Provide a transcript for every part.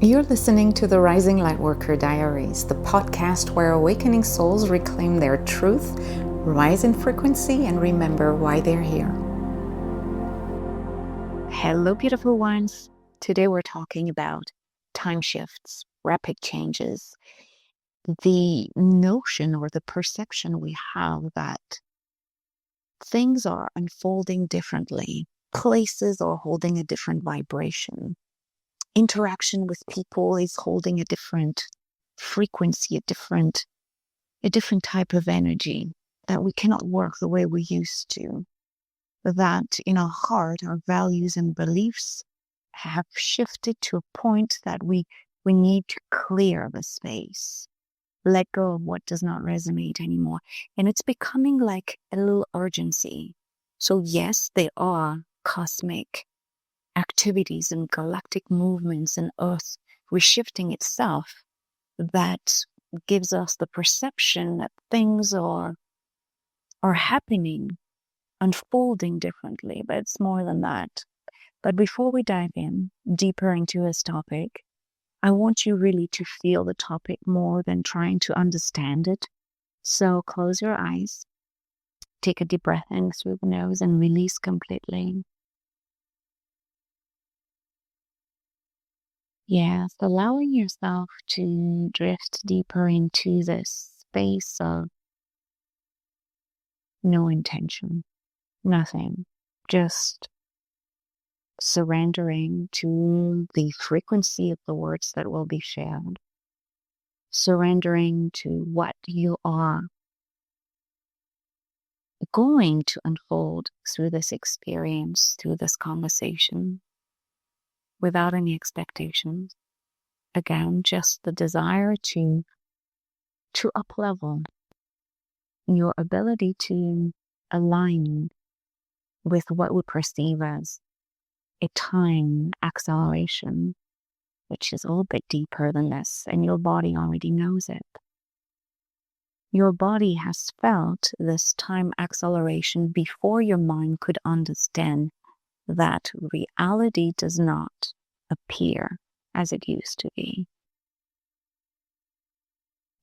You're listening to the Rising Lightworker Diaries, the podcast where awakening souls reclaim their truth, rise in frequency, and remember why they're here. Hello, beautiful ones. Today we're talking about time shifts, rapid changes, the notion or the perception we have that things are unfolding differently, places are holding a different vibration. Interaction with people is holding a different frequency, a different type of energy, that we cannot work the way we used to, that in our heart, our values and beliefs have shifted to a point that we need to clear the space, let go of what does not resonate anymore. And it's becoming like a little urgency. So yes, there are cosmic activities and galactic movements and Earth reshifting itself that gives us the perception that things are happening, unfolding differently, but it's more than that. But before we dive in deeper into this topic, I want you really to feel the topic more than trying to understand it. So close your eyes, take a deep breath in through the nose and release completely. Yes, allowing yourself to drift deeper into this space of no intention, nothing, just surrendering to the frequency of the words that will be shared, surrendering to what you are going to unfold through this experience, through this conversation, without any expectations. Again, just the desire to up-level your ability to align with what we perceive as a time acceleration, which is a little bit deeper than this, and your body already knows it. Your body has felt this time acceleration before your mind could understand that reality does not appear as it used to be.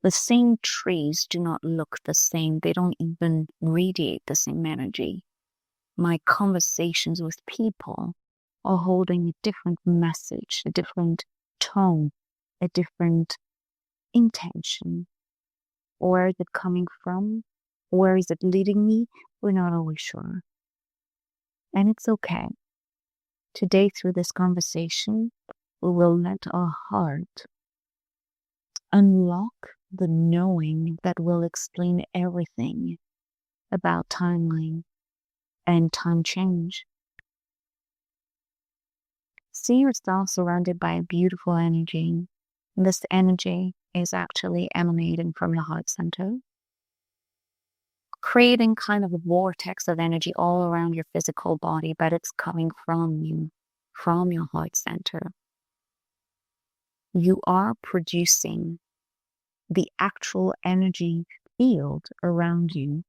The same trees do not look the same. They don't even radiate the same energy. My conversations with people are holding a different message, a different tone, a different intention. Where is it coming from? Where is it leading me? We're not always sure. And it's okay. Today, through this conversation, we will let our heart unlock the knowing that will explain everything about timeline and time change. See yourself surrounded by a beautiful energy. This energy is actually emanating from your heart center, creating kind of a vortex of energy all around your physical body, but it's coming from you, from your heart center. You are producing the actual energy field around you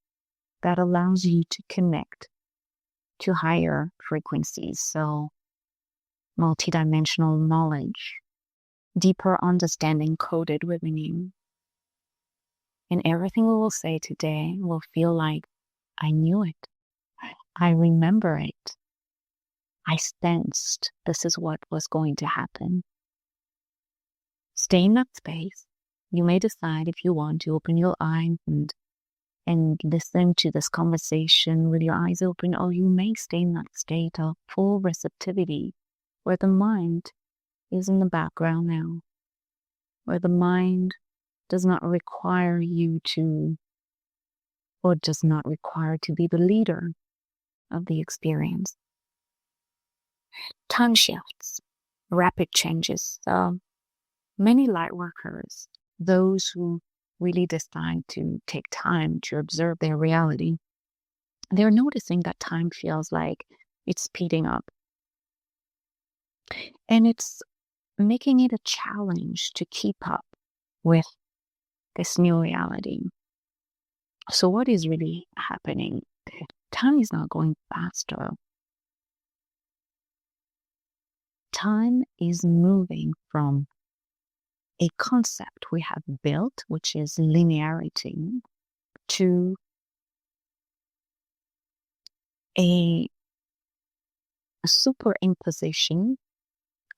that allows you to connect to higher frequencies. So multidimensional knowledge, deeper understanding coded within you. And everything we will say today will feel like, I knew it. I remember it. I sensed this is what was going to happen. Stay in that space. You may decide if you want to open your eyes and listen to this conversation with your eyes open, or you may stay in that state of full receptivity where the mind is in the background now, where the mind does not require you to, or does not require to be the leader of the experience. Time shifts, rapid changes. Many light workers, those who really decide to take time to observe their reality, they're noticing that time feels like it's speeding up. And it's making it a challenge to keep up with this new reality. So what is really happening? Time is not going faster. Time is moving from a concept we have built, which is linearity, to a superimposition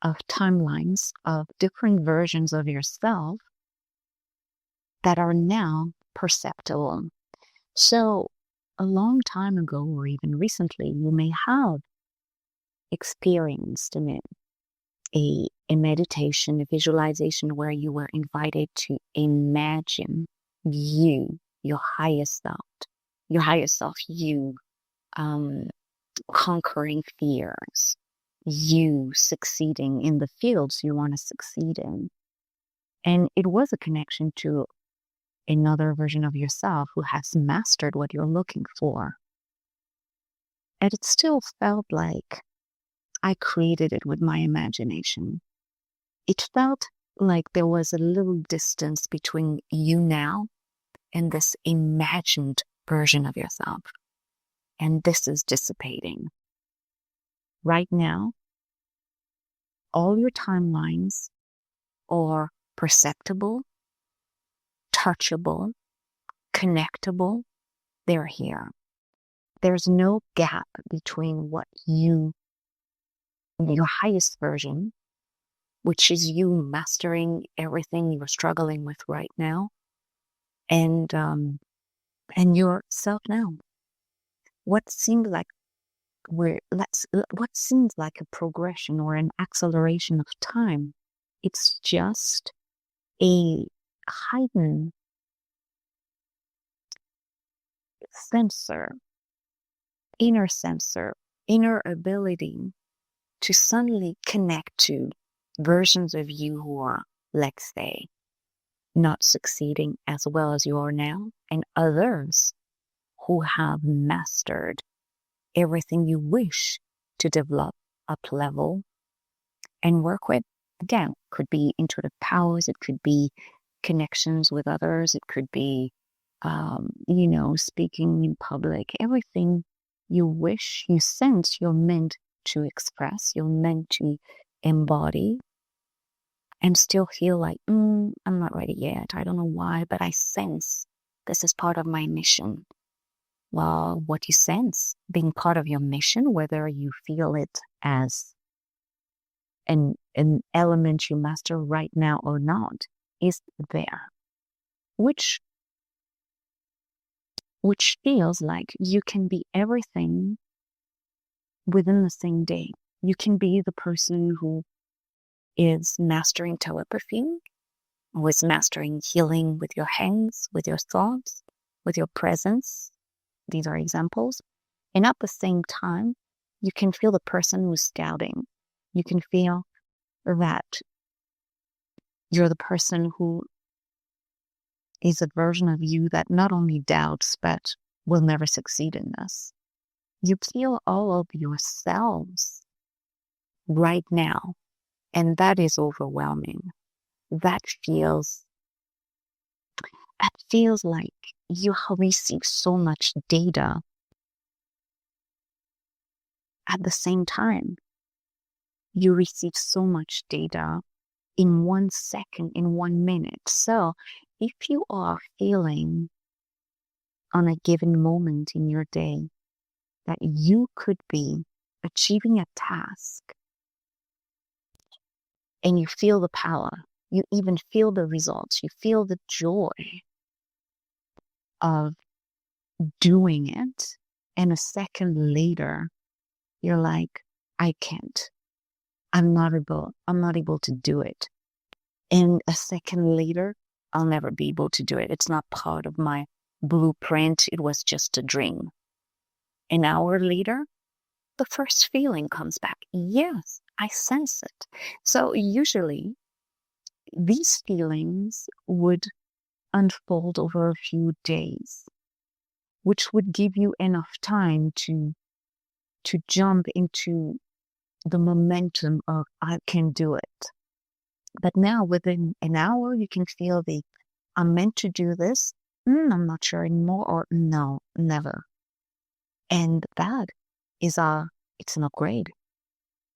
of timelines of different versions of yourself that are now perceptible. So a long time ago, or even recently, you may have experienced a meditation, a visualization where you were invited to imagine you, your highest self, you conquering fears, you succeeding in the fields you want to succeed in. And it was a connection to another version of yourself who has mastered what you're looking for. And it still felt like I created it with my imagination. It felt like there was a little distance between you now and this imagined version of yourself. And this is dissipating. Right now, all your timelines are perceptible, touchable, connectable. They're here. There's no gap between what your highest version, which is you mastering everything you're struggling with right now, and yourself now. What seemed like what seems like a progression or an acceleration of time, it's just a heightened inner ability to suddenly connect to versions of you who are, let's say, not succeeding as well as you are now, and others who have mastered everything you wish to develop, up level, and work with. Again, could be intuitive powers, it could be connections with others, it could be, speaking in public, everything you wish, you sense you're meant to express, you're meant to embody, and still feel like, I'm not ready yet. I don't know why, but I sense this is part of my mission. Well, what you sense being part of your mission, whether you feel it as an element you master right now or not, is there, which feels like you can be everything within the same day. You can be the person who is mastering telepathy, who is mastering healing with your hands, with your thoughts, with your presence. These are examples. And at the same time, you can feel the person who's scouting. You can feel that you're the person who is a version of you that not only doubts, but will never succeed in this. You feel all of yourselves right now, and that is overwhelming. That feels like you have received so much data at the same time. You receive so much data in 1 second, in 1 minute. So if you are feeling on a given moment in your day that you could be achieving a task and you feel the power, you even feel the results, you feel the joy of doing it, and a second later, you're like, I can't. I'm not able to do it. And a second later, I'll never be able to do it. It's not part of my blueprint. It was just a dream. An hour later, the first feeling comes back. Yes, I sense it. So usually these feelings would unfold over a few days, which would give you enough time to jump into the momentum of I can do it. But now within an hour, you can feel I'm meant to do this. I'm not sure anymore, or no, never. And that is it's an upgrade.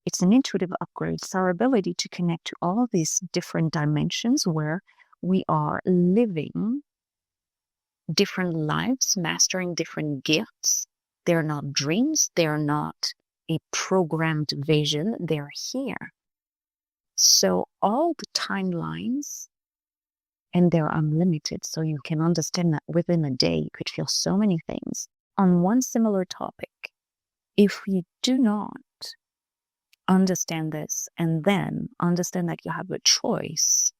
It's an intuitive upgrade. It's our ability to connect to all these different dimensions where we are living different lives, mastering different gifts. They're not dreams. They're not a programmed vision. They're here. So all the timelines, and they're unlimited. So you can understand that within a day, you could feel so many things on one similar topic. If you do not understand this and then understand that you have a choice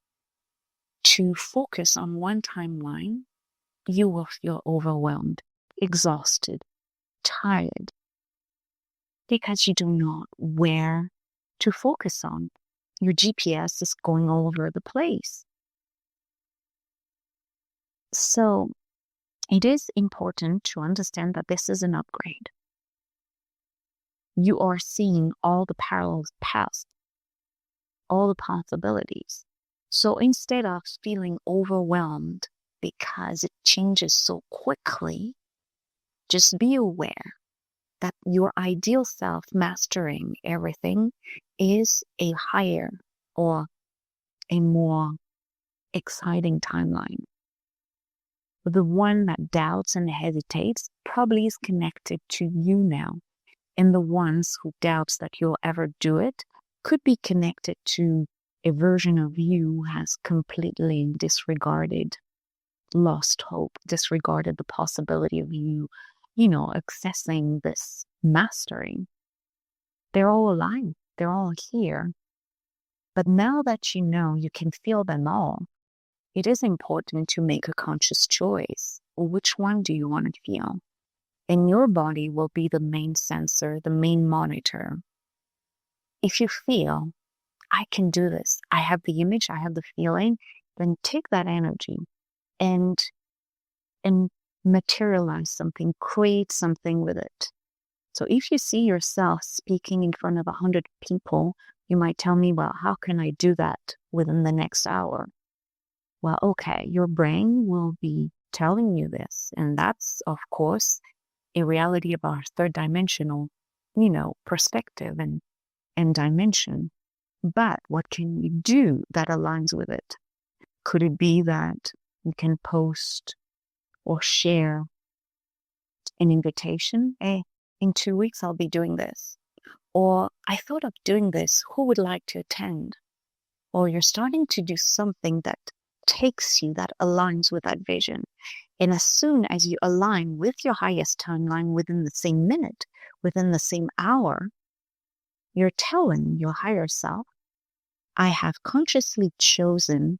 to focus on one timeline, you will feel overwhelmed, exhausted, tired, because you don't know where to focus on. Your GPS is going all over the place. So it is important to understand that this is an upgrade. You are seeing all the parallels past, all the possibilities. So instead of feeling overwhelmed because it changes so quickly, just be aware that your ideal self mastering everything is a higher or a more exciting timeline. The one that doubts and hesitates probably is connected to you now. And the ones who doubts that you'll ever do it could be connected to a version of you who has completely disregarded, lost hope, disregarded the possibility of you, accessing this mastering. They're all alive. They're all here. But now that you can feel them all, it is important to make a conscious choice. Which one do you want to feel? And your body will be the main sensor, the main monitor. If you feel, I can do this, I have the image, I have the feeling, then take that energy and materialize something, create something with it. So if you see yourself speaking in front of 100 people, you might tell me, well, how can I do that within the next hour? Well, okay, your brain will be telling you this. And that's, of course, a reality of our third dimensional, perspective and dimension. But what can you do that aligns with it? Could it be that you can post or share an invitation? Hey, in 2 weeks, I'll be doing this. Or I thought of doing this. Who would like to attend? Or you're starting to do something that takes you, that aligns with that vision. And as soon as you align with your highest timeline within the same minute, within the same hour, you're telling your higher self, I have consciously chosen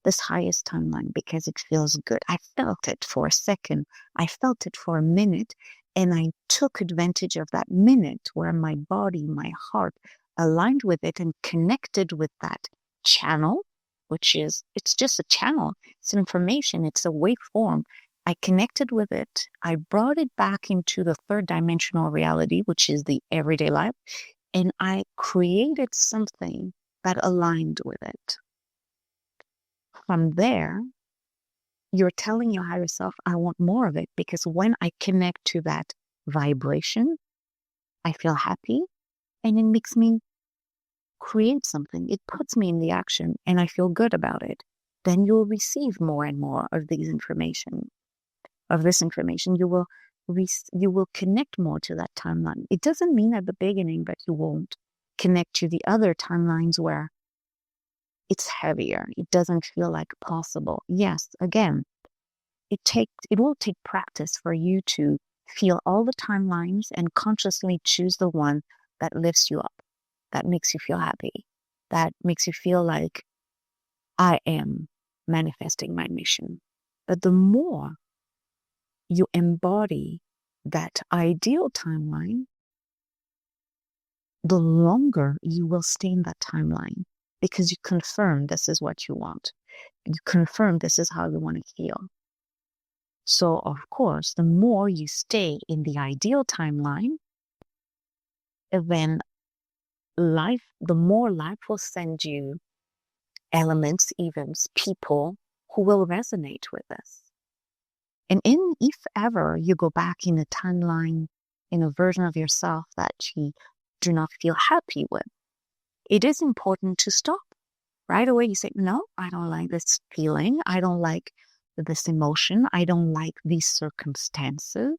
this highest timeline because it feels good. I felt it for a second. I felt it for a minute. And I took advantage of that minute where my body, my heart aligned with it and connected with that channel, which is, it's just a channel. It's information. It's a waveform. I connected with it. I brought it back into the third dimensional reality, which is the everyday life. And I created something that aligned with it. From there, you're telling your higher self, I want more of it, because when I connect to that vibration, I feel happy and it makes me create something. It puts me in the action and I feel good about it. Then you'll receive more and more of this information. You will connect more to that timeline. It doesn't mean at the beginning that you won't connect to the other timelines where it's heavier. It doesn't feel like possible. Yes, again, it will take practice for you to feel all the timelines and consciously choose the one that lifts you up, that makes you feel happy, that makes you feel like I am manifesting my mission. But the more you embody that ideal timeline, the longer you will stay in that timeline because you confirm this is what you want. You confirm this is how you want to feel. So, of course, the more you stay in the ideal timeline, then the more life will send you elements, events, people who will resonate with this. And if ever you go back in a timeline, in a version of yourself that you do not feel happy with, it is important to stop. Right away, you say, no, I don't like this feeling. I don't like this emotion. I don't like these circumstances.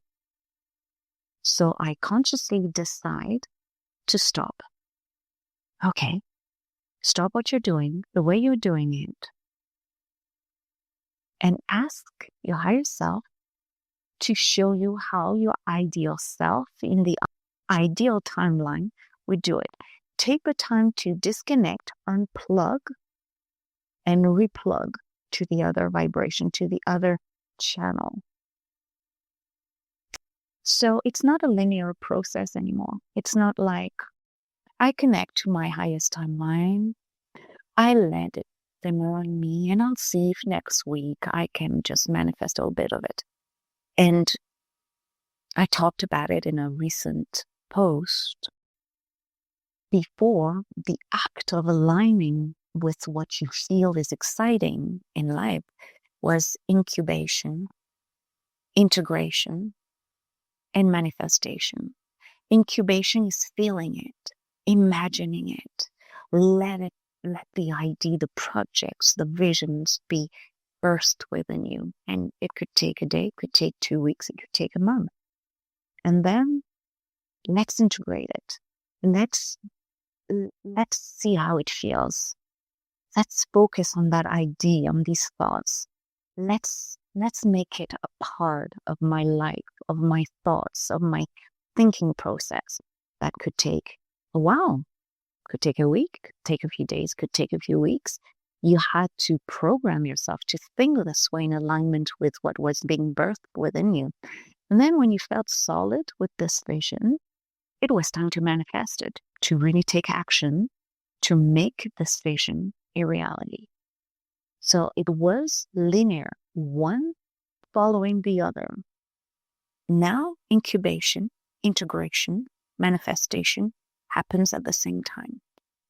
So I consciously decide to stop. Okay, stop what you're doing, the way you're doing it, and ask your higher self to show you how your ideal self in the ideal timeline would do it. Take the time to disconnect, unplug, and replug to the other vibration, to the other channel. So it's not a linear process anymore. It's not like I connect to my highest timeline, I let it simmer on me, and I'll see if next week I can just manifest a little bit of it. And I talked about it in a recent post. Before, the act of aligning with what you feel is exciting in life was incubation, integration, and manifestation. Incubation is feeling it, imagining it, let the idea, the projects, the visions be burst within you. And it could take a day, it could take 2 weeks, it could take a month. And then let's integrate it. Let's see how it feels. Let's focus on that idea, on these thoughts. Let's make it a part of my life, of my thoughts, of my thinking process. That could take a while, could take a week, could take a few days, could take a few weeks. You had to program yourself to think this way in alignment with what was being birthed within you. And then when you felt solid with this vision, it was time to manifest it, to really take action, to make this vision a reality. So it was linear, one following the other. Now, incubation, integration, manifestation happens at the same time.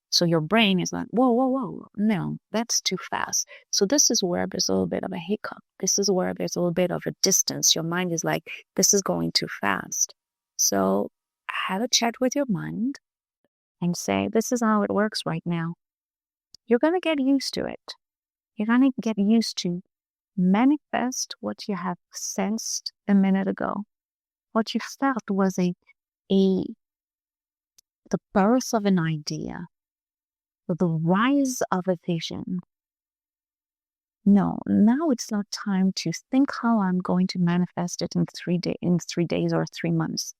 So your brain is like, whoa, no, that's too fast. So this is where there's a little bit of a hiccup. This is where there's a little bit of a distance. Your mind is like, this is going too fast. So have a chat with your mind and say, this is how it works right now. You're going to get used to it. You're going to get used to manifest what you have sensed a minute ago. What you felt was the birth of an idea, the rise of a vision. No, now it's not time to think how I'm going to manifest it in 3 days or 3 months.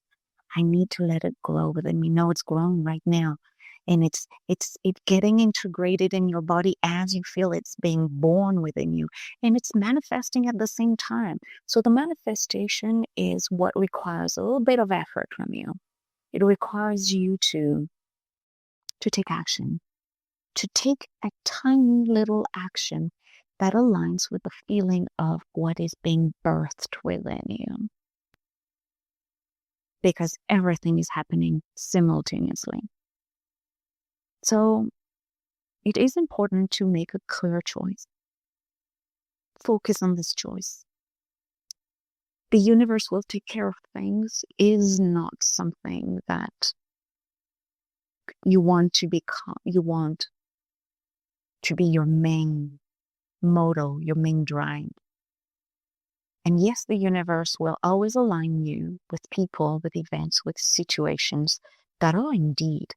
I need to let it grow within me. No, it's growing right now. And it's getting integrated in your body as you feel it's being born within you. And it's manifesting at the same time. So the manifestation is what requires a little bit of effort from you. It requires you to take action, to take a tiny little action that aligns with the feeling of what is being birthed within you. Because everything is happening simultaneously. So it is important to make a clear choice. Focus on this choice. The universe will take care of things is not something that you want to become. You want to be your main motto, your main drive. And yes, the universe will always align you with people, with events, with situations that are indeed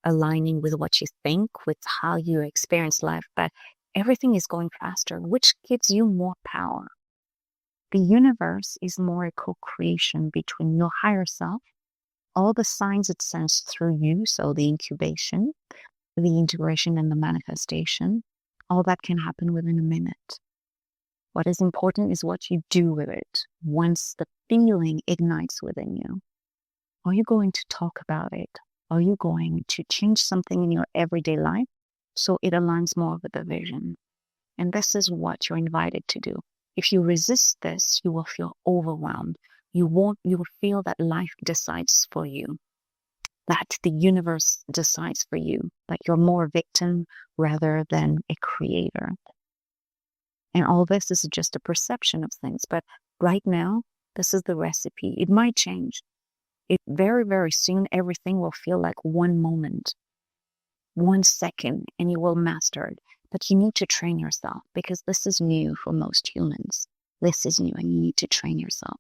aligning with what you think, with how you experience life, but everything is going faster, which gives you more power. The universe is more a co-creation between your higher self, all the signs it sends through you, so the incubation, the integration, and the manifestation, all that can happen within a minute. What is important is what you do with it once the feeling ignites within you. Are you going to talk about it? Are you going to change something in your everyday life so it aligns more with the vision? And this is what you're invited to do. If you resist this, you will feel overwhelmed. You will feel that life decides for you, that the universe decides for you, that you're more a victim rather than a creator. And all this is just a perception of things. But right now, this is the recipe. It might change. It very, very soon, everything will feel like one moment, 1 second, and you will master it. But you need to train yourself because this is new for most humans. This is new and you need to train yourself.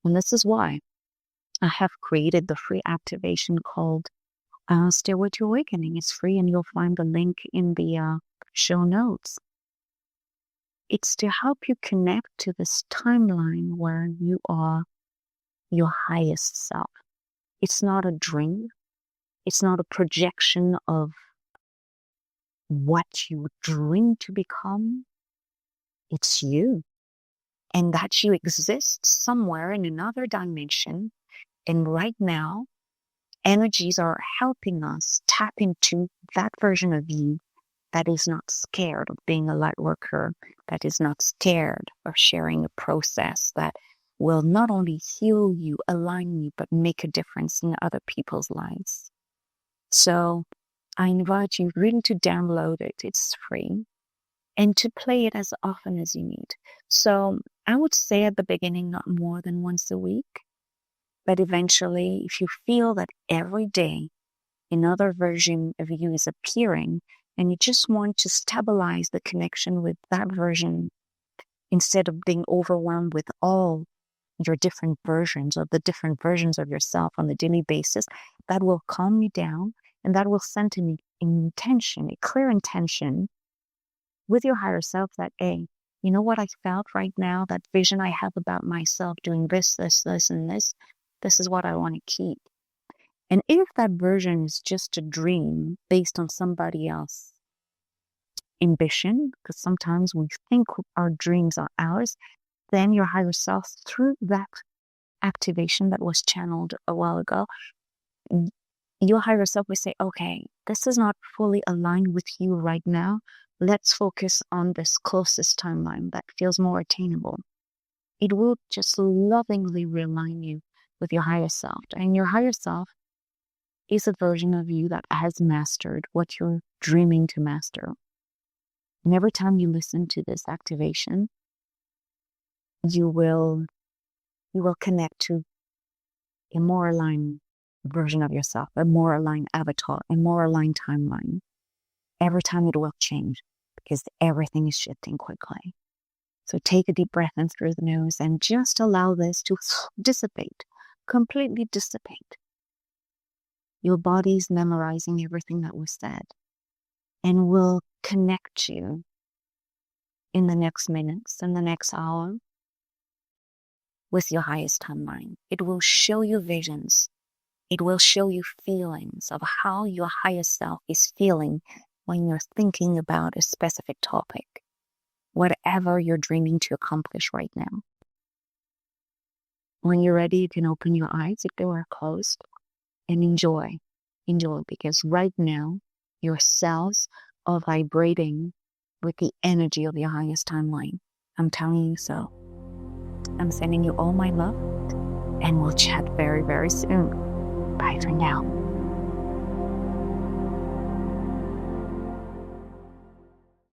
And this is why I have created the free activation called Stairway to Awakening. It's free and you'll find the link in the show notes. It's to help you connect to this timeline where you are your highest self. It's not a dream. It's not a projection of what you dream to become. It's you. And that you exist somewhere in another dimension. And right now, energies are helping us tap into that version of you that is not scared of being a light worker, that is not scared of sharing a process that will not only heal you, align you, but make a difference in other people's lives. So I invite you really to download it. It's free. And to play it as often as you need. So I would say at the beginning, not more than once a week. But eventually, if you feel that every day another version of you is appearing and you just want to stabilize the connection with that version instead of being overwhelmed with all your different versions of the different versions of yourself on a daily basis, that will calm you down and that will send an intention, a clear intention with your higher self that, hey, you know what I felt right now, that vision I have about myself doing this, and this is what I want to keep. And if that version is just a dream based on somebody else's ambition, because sometimes we think our dreams are ours, then your higher self, through that activation that was channeled a while ago, your higher self will say, okay, this is not fully aligned with you right now. Let's focus on this closest timeline that feels more attainable. It will just lovingly realign you with your higher self. And your higher self is a version of you that has mastered what you're dreaming to master. And every time you listen to this activation, you will connect to a more aligned version of yourself, a more aligned avatar, a more aligned timeline. Every time it will change because everything is shifting quickly. So take a deep breath in through the nose and just allow this to dissipate, completely dissipate. Your body's memorizing everything that was said and will connect you in the next minutes, in the next hour, with your highest timeline. It will show you visions. It will show you feelings of how your highest self is feeling when you're thinking about a specific topic, whatever you're dreaming to accomplish right now. When you're ready, you can open your eyes if they are closed and enjoy, because right now your cells are vibrating with the energy of your highest timeline. I'm telling you so. I'm sending you all my love and we'll chat very, very soon. Bye for now.